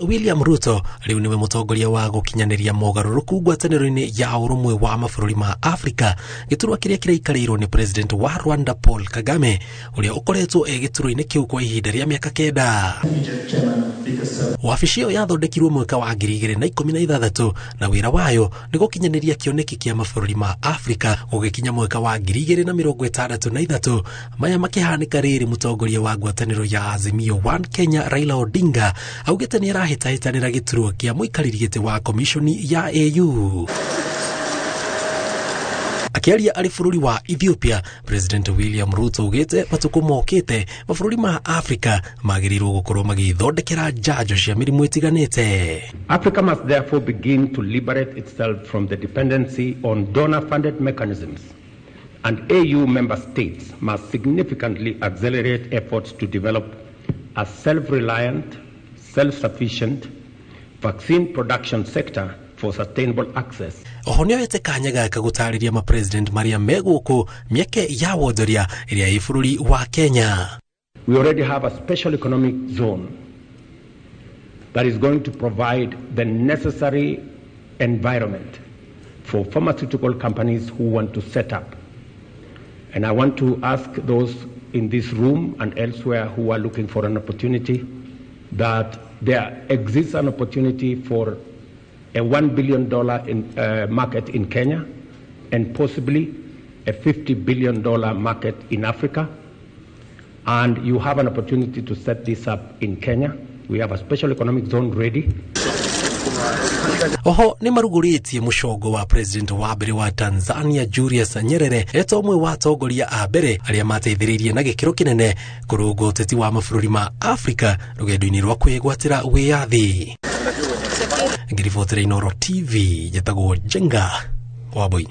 William Ruto riu niwe mutongoria wa gukinyaniria mogaruruku ngwataniro-ini ya urumwe wa mabũrũri ma Afrika, gĩturwa kĩrĩa kĩraikarirwo ni president wa Rwanda Paul Kagame uria ukoretwo gĩturwa-inĩ kĩu kwa ihinda rĩa mĩaka 9. Wabici ĩyo yathondekirwo mwaka wa 2016 na wĩra wayo nĩ gũkinyaniria kĩoneki kĩa mabũrũri ma Afrika gũgĩkinya mwaka wa 2063 maya makĩhanĩka rĩrĩ mutongoria wa ngwatanĩro ya Azimio One Kenya Raila Odinga augĩte nĩ arahĩtahĩtanĩra gĩturwa kĩa mũikarĩri gĩtĩ wa komishoni ya AU. Akiaria ari bũrũri wa Ethiopia, President William Ruto ugĩte matuko mokĩte mabũrũri ma Afrika magĩrĩirwo gũkorwo magĩthondekera njanjo cia mĩrimũ ĩtiganĩte. Africa must therefore begin to liberate itself from the dependency on donor-funded mechanisms, and AU member states must significantly accelerate efforts to develop a self-reliant, self-sufficient vaccine production sector for sustainable access. Ohonio yete kanya gaka gũtarĩria ma president maria megũkũ mieke ya wonjoria ĩrĩa ĩ bũrũri wa Kenya. We already have a special economic zone that is going to provide the necessary environment for pharmaceutical companies who want to set up. And I want to ask those in this room and elsewhere who are looking for an opportunity that there exists an opportunity for a $1 billion market in Kenya and possibly a $50 billion market in Africa. And you have an opportunity to set this up in Kenya. We have a special economic zone ready. Oho ni maruguritie mucongo wa president wa mbere wa Tanzania Julius Nyerere eto umwe wa atongoria a mbere aria mateithĩrĩirie na gĩkĩro kĩnene kũrũnga ũteti wa mabũrũri ma Afrika rũgendo-inĩ rwa kwĩgwatĩra wĩyathi. Ngiribotera Inoro TV, jetagwo Jenga Waboi.